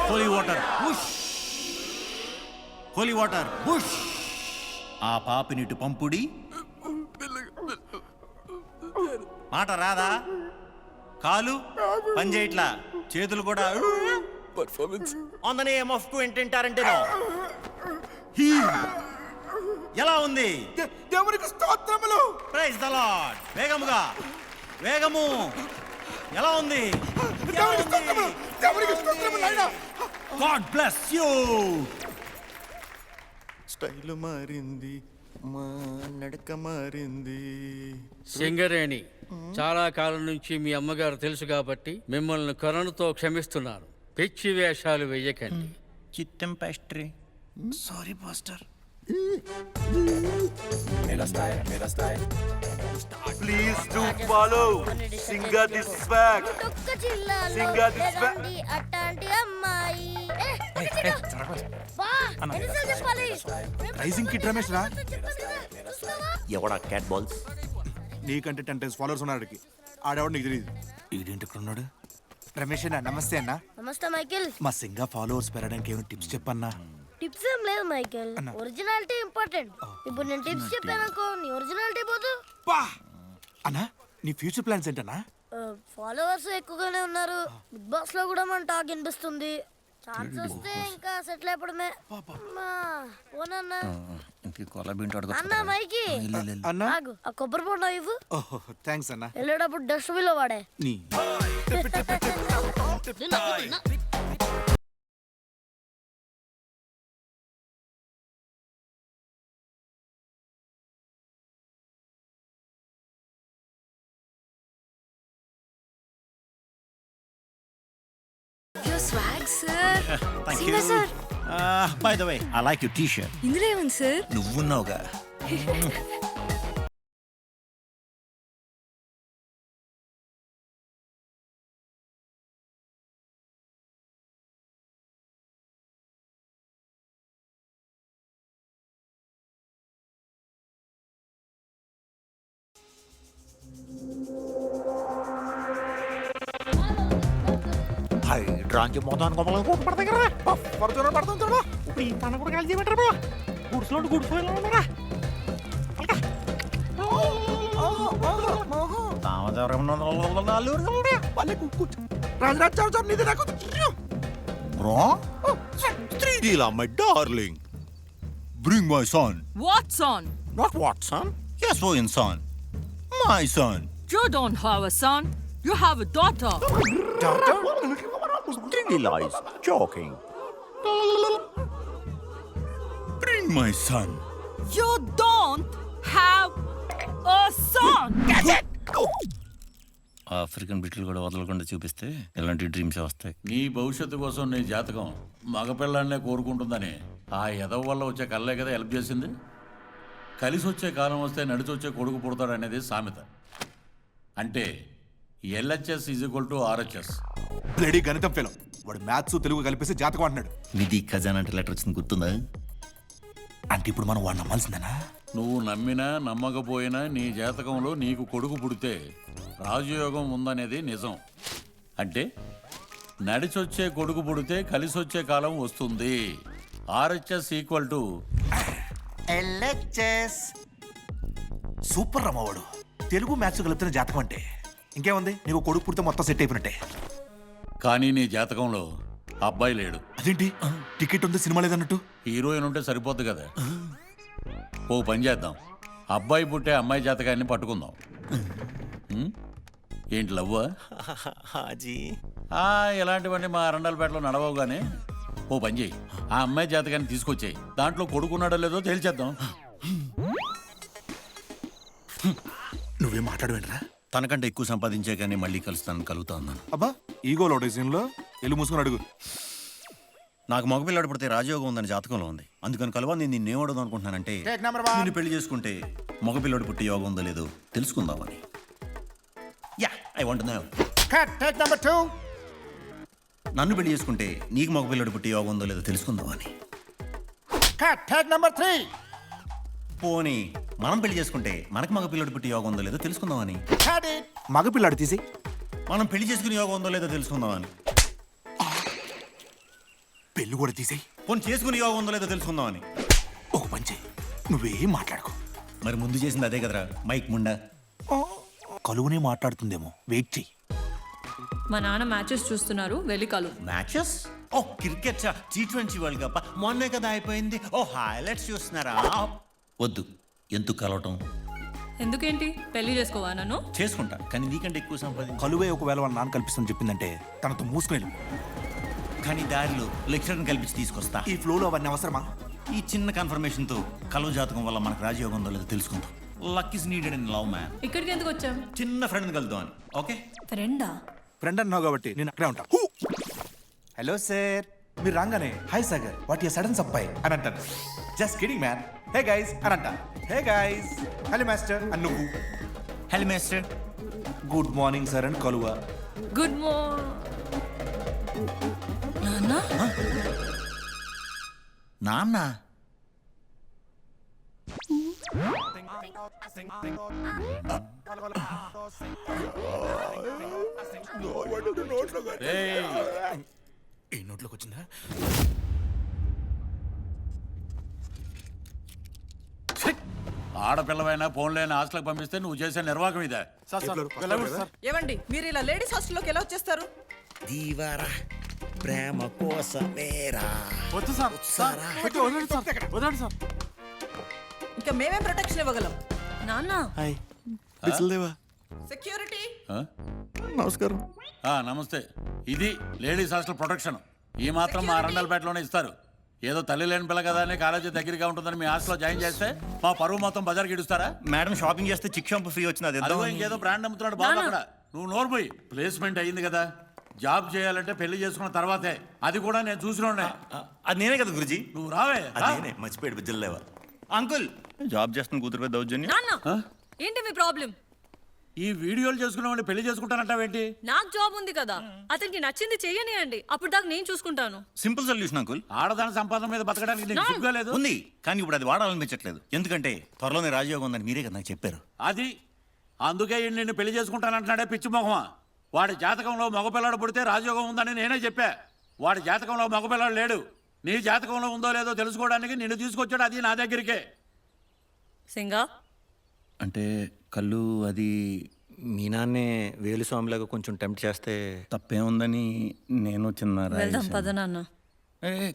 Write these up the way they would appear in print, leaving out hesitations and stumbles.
Holi water bush, Holi water bush. ఆ పాపినిటు పంపుడి. మాట రాదా? కాలు పని చేయట్లా, చేతులు కూడా performance on the name of Quentin Tarantino. ఎలా ఉంది? దేవునికి స్తోత్రములు. Praise the Lord. వేగముగా, వేగము. ఎలా ఉంది? దేవునికి స్తోత్రములు. దేవునికి స్తోత్రములు నాయనా. God bless you. స్టైల్ మారింది, మా నడక మారింది. సింగరేణి, చాలా కాలం నుంచి మీ అమ్మగారు తెలుసు కాబట్టి మిమ్మల్ని కరుణతో క్షమిస్తున్నాను. పిచ్చి వేషాలు వెయ్యకండి. చిత్తం pastry. Sorry pastor. Please do follow. Singer this swag. Singer this swag. అట్టాంటి అమ్మాయి రైజింగ్ కిడ్ రమేష్ రా. ఎవడా క్యాట్ బాల్స్? నీకంటే 10 times ఫాలోవర్స్ ఉన్నాడికి. ఆడేవాడు నీకు తెలియదు. ఈడేంటి ఇక్కడ ఉన్నాడు? రమేష్ అన్న నమస్తే అన్న. నమస్తే మైకేల్. మా సింగా ఫాలోవర్స్ పెరగడానికి ఏమైనా టిప్స్ చెప్పన్నా? టిప్స్ ఏం లేదు మైకేల్, ఒరిజినాలిటీ ఇంపార్టెంట్. ఇప్పుడు నేను టిప్స్ చెప్పానుకో నీ ఒరిజినాలిటీ పోదు. అన్నా నీ ఫ్యూచర్ ప్లాన్స్ ఏంటన్నా? ఫాలోవర్స్ ఎక్కువగానే ఉన్నారు. బిగ్ బాస్ లో కూడా మన టాక్ వినిపిస్తుంది. ఛాన్స్ వస్తే ఇంకా సెటిల్ అయిపోవడమే. పోనన్నా అన్న మైకి అన్నా ఆగు, ఆ కొబ్బరి బొండం ఇవ్వు. ఓహో థ్యాంక్స్ అన్నా. వెళ్ళేటప్పుడు డస్ట్బిన్ లో వాడే. నీ Your swag, sir. Thank Singer, you. sir. By the way, I like your t-shirt. ఇందులో ఏముంది సార్? నువ్వున్నావుగా. హైడ్రాంచి మొత్తాన్ని గొప్పలు పడతాయి కదా. పడుతున్నా పడుతుంటాడా? ఇప్పుడు ఈ తన కూడా కలిసి పెట్టరా గుడ్స్లో గుడ్స్ ఉన్నారా? రాజరాజ్ నీది నాకు. Bro, 3D la, my darling. Bring my son. What son? Not what son? Yes, boy and son. My son. You don't have a son. You have a daughter. 3D lies. Joking. Bring my son. You don't have a son. African బిట్లు కూడా వదలకుండా చూపిస్తే ఇలాంటి dreams వస్తాయి. నీ భవిష్యత్తు కోసం నీ జాతకం మగపిల్లాన్నే కోరుకుంటుందని ఆ ఎదవ వల్ల వచ్చే కళ్ళే కదా హెల్ప్ చేసింది. కలిసి వచ్చే కాలం వస్తే నడిచి వచ్చే కొడుకు పుడతాడు అనేది సామెత. అంటే LHS = RHS. బ్లడీ గణితం ఫెలో. వాడు మ్యాథ్స్ తెలుగు కలిపేసి జాతకం అంటున్నాడు. నిధి ఖజానా అంటే లెటర్ వచ్చింది గుర్తుందా? అంటే ఇప్పుడు మనం వాడు నమ్మాల్సిందేనా? నువ్వు నమ్మినా నమ్మకపోయినా నీ జాతకంలో నీకు కొడుకు పుడితే రాజయోగం ఉందనేది నిజం. అంటే నడిచొచ్చే కొడుకు పుడితే కలిసి వచ్చే కాలం వస్తుంది. RHS = LHS. సూపర్ రమ్మవాడు. తెలుగు మ్యాథ్స్ కలిపితే జాతకం అంటే ఇంకేముంది? నీకు కొడుకు పుడితే మొత్తం సెట్ అయిపోయినట్టే. కానీ నీ జాతకంలో అబ్బాయి లేడు. అదేంటి? టికెట్ ఉంది, సినిమా లేదన్నట్టు. హీరోయిన్ ఉంటే సరిపోద్ది కదా. ఓ పని చేద్దాం, అబ్బాయి పుట్టే అమ్మాయి జాతకాన్ని పట్టుకుందాం. ఏంటి లవ్వా? హాజీ ఇలాంటివన్నీ మా అరండలపేటలో నడవవు. కానీ ఓ పని చేయి, ఆ అమ్మాయి జాతకాన్ని తీసుకొచ్చేయి. దాంట్లో కొడుకున్నాడో లేదో తేల్చేద్దాం. నువ్వేం మాట్లాడవేంట్రా? తనకంటే ఎక్కువ సంపాదించే కానీ మళ్ళీ కలుగుతా ఉన్నాను. అబ్బా ఈగోలో డైజన్లో ఎల్లు మూసుకొని అడుగు. నాకు మగపిల్లాడు పుడితే రాజయోగం ఉందని జాతకంలో ఉంది. అందుకని కలవా నేను నిన్నేమడదు అనుకుంటున్నానంటే నిన్ను పెళ్లి చేసుకుంటే మగపిల్లాడు పుట్టి యోగం ఉందో లేదో తెలుసుకుందామని. Yeah I want to know. Take number 2. నన్ను పెళ్లి చేసుకుంటే నీకు మగపిల్లాడు పుట్టి యోగం ఉందో లేదో తెలుసుకుందామని. Take number 3. పోనీ మనం పెళ్లి చేసుకుంటే మనకు మగపిల్లాడు పుట్టి యోగం ఉందో లేదో తెలుసుకుందామని. మగపిల్లాడు తీసి మనం పెళ్లి చేసుకునే యోగం ఉందో లేదో తెలుసుకుందామని. పెళ్ళి కూడా తీసేయి. పోనీ చేసుకుని యోగం ఉందో లేదో తెలుసుకుందామని. ఒక పని చెయ్యి, నువ్వేం మాట్లాడుకో. మరి ముందు చేసింది అదే కదరా మైక్ ముండా. కలువునే మాట్లాడుతుందేమో, వెయిట్ చెయ్యి. మా నాన్న మ్యాచెస్ చూస్తున్నారు, వెళ్ళి కలు. మ్యాచెస్? ఓ క్రికెట్ T20 వరల్డ్ కప్ మొన్నే కదా అయిపోయింది. ఓ హైలైట్స్ చూస్తున్నారా? వద్దు, ఎందుకు కలవటం? ఎందుకేంటి, పెళ్లి చేసుకోవా నన్ను? చేసుకుంటా, కానీ నీకంటే ఎక్కువ సంపాదించు. కలువే ఒకవేళ వాళ్ళ నాన్న కల్పిస్తుందని చెప్పిందంటే తనతో మూసుకుని వెళ్ళు. కానీ దారిలో లెక్చరర్ని కల్పించి తీసుకొస్తా. ఈ ఫ్లోలో అవన్నీ అవసరమా? ఈ చిన్న కన్ఫర్మేషన్తో కలువ జాతకం వల్ల మనకు రాజయోగం ఉందో లేదో తెలుసుకుందాం. Luck is needed in love man. ఇక్కడికి ఎందుకు వచ్చాం? చిన్న ఫ్రెండ్ని కలుద్దాం అని. ఓకే? ఫ్రెండా? ఫ్రెండ్ అన్నావు కాబట్టి నేను అక్కడే ఉంటా. హలో సార్, మీరు రాగానే hi Sagar, what you sudden సప్పాయ్ అని అంటాను. Just kidding man, hey guys అని అంటా. హే గైస్, హలో మాస్టర్ అని నువ్వు. Hello master. Good morning sir అని కలువ. గుడ్ మార్నింగ్ నాన్న. నాన్న ఈ నోట్లోకి వచ్చిందా? ఆడపిల్లవైనా ఫోన్లైనా హాస్టల్కి పంపిస్తే నువ్వు చేసే నిర్వాహకం ఇదే. ఏవండి, మీరు ఇలా లేడీస్ హాస్టల్లోకి ఎలా వచ్చేస్తారు? దీవారా ప్రేమ కోసమేరా. ఇంకా మేమేం ప్రొటెక్షన్ ఇవ్వగలం? నాన్న సెక్యూరిటీ. నమస్కారం. నమస్తే. ఇది లేడీస్ హాస్టల్ ప్రొటెక్షన్. ఈ మాత్రం మా రండలపేటలోనే ఇస్తారు. ఏదో తల్లి లేని పిల్ల కదా అని కాలేజీ దగ్గరగా ఉంటుందని మీ హాస్టల్లో జాయిన్ చేస్తే మా పరువు మొత్తం బజార్కి ఇడుస్తారా? మేడం షాపింగ్ చేస్తే చిక్ షాంపూ ఫ్రీ వచ్చింది. అది అదిగో ఇంకేదో బ్రాండ్ అమ్ముతున్నాడు బాబు అక్కడ. నువ్వు నోర్పోయి. ప్లేస్మెంట్ అయ్యింది కదా, జాబ్ చేయాలంటే పెళ్లి చేసుకున్న తర్వాతే. అది కూడా నేను చూసినోడ్నే. అది నేనే కదా గురుజీ. నువ్వు రావే. అదేనే మర్చిపోయాడు బిజ్జలేవా. అంకుల్ జాబ్ చేస్తున్న కూతురు పెద్ద దౌర్జన్యం. నాన్న, ఏంటి మీ ప్రాబ్లం? ఈ వీడియోలు చేసుకున్నామని పెళ్లి చేసుకుంటానంటావేంటి? నాకు జాబ్ ఉంది కదా, అతనికి నచ్చింది చెయ్యనియండి, అప్పుడు దాకా నేను చూసుకుంటాను. Simple solution uncle. ఆడదాని సంపాదన మీద బతకడానికి నీకు సిగ్గుగా లేదు? ఉంది, కానీ ఇప్పుడు అది వాడాలనిపించట్లేదు. ఎందుకంటే త్వరలోనే రాజయోగం ఉందని మీరే కదా నాకు చెప్పారు. అది అందుకే నిన్ను పెళ్లి చేసుకుంటానంటున్నాడే పిచ్చి మొహమా. వాడి జాతకంలో మగపిల్లాడు పుడితే రాజయోగం ఉందని నేనే చెప్పా. వాడి జాతకంలో మగపిల్లాడు లేడు. నీ జాతకంలో ఉందో లేదో తెలుసుకోవడానికి నిన్ను తీసుకొచ్చాడు, అది నా దగ్గరికే. సింగా అంటే కళ్ళు అది మీ నాన్నే వేలుస్వామిలాగా కొంచెం టెంప్ట్ చేస్తే తప్పేముందని నేను చిన్న వెళ్దాం పద నాన్న.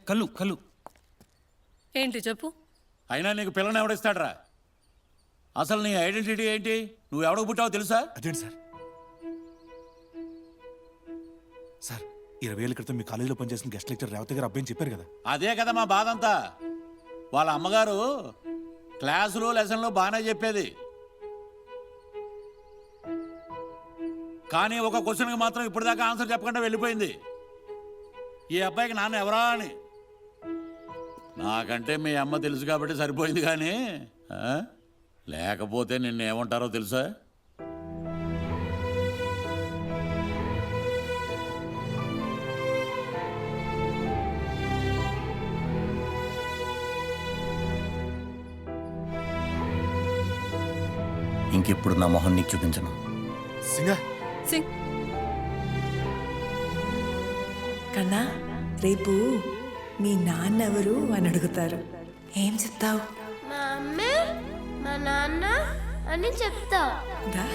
కళ్ళు కళ్ళు ఏంటి చెప్పు. అయినా నీకు పిల్లని ఎవడిస్తాడరా? అసలు నీ ఐడెంటిటీ ఏంటి? నువ్వు ఎవడకు పుట్టావో తెలుసా? అదేంటి సార్? సార్ 20 ఏళ్ళ క్రితం మీ కాలేజీలో పనిచేసిన గెస్ట్ లెక్చర్ రేవతి గారు అబ్బాయిని చెప్పారు కదా. అదే కదా మా బాధ అంతా. వాళ్ళ అమ్మగారు క్లాసులో లెసన్లో బాగానే చెప్పేది, కానీ ఒక క్వశ్చన్కి మాత్రం ఇప్పటిదాకా ఆన్సర్ చెప్పకుండా వెళ్ళిపోయింది. ఈ అబ్బాయికి నాన్న ఎవరా అని. నాకంటే మీ అమ్మ తెలుసు కాబట్టి సరిపోయింది, కానీ లేకపోతే నిన్నేమంటారో తెలుసా? ఇంకెప్పుడు నా మొహం నీకు చూపించను. సింగా సింగ్. కన్నా, రేపు మీ నాన్నెవరు అని అడుగుతారు, ఏం చెప్తావు? మా అమ్మే మా నాన్న అని చెప్తా. దా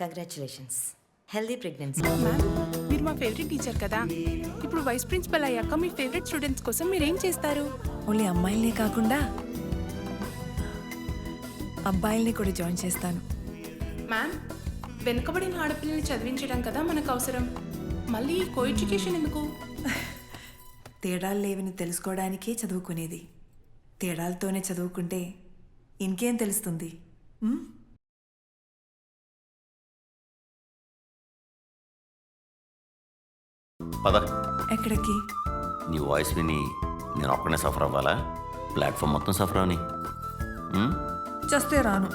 కంగ్రాచులేషన్స్ హెల్దీ ప్రెగ్నెన్సీ. మ్యామ్ మీరు మా ఫేవరెట్ టీచర్ కదా, ఇప్పుడు వైస్ ప్రిన్సిపల్ అయ్యాక మీ ఫేవరెట్ స్టూడెంట్స్ కోసం మీరు ఏం చేస్తారు? ఓన్లీ అమ్మాయిలనే కాకుండా అబ్బాయిల్ని కూడా జాయిన్ చేస్తాను. మ్యామ్ వెనుకబడిన ఆడపిల్లల్ని చదివించడం కదా మనకు అవసరం, మళ్ళీ కో ఎడ్యుకేషన్ ఎందుకు? తేడాలు లేవని తెలుసుకోవడానికే చదువుకునేది. తేడాలతోనే చదువుకుంటే ఇంకేం తెలుస్తుంది? పద. ఎక్కడికి? నీ వాయిస్ విని నేను ఒక్కనే సఫర్ అవ్వాలా? ప్లాట్ఫామ్ మొత్తం సఫర్ అవని. చస్తే రాను.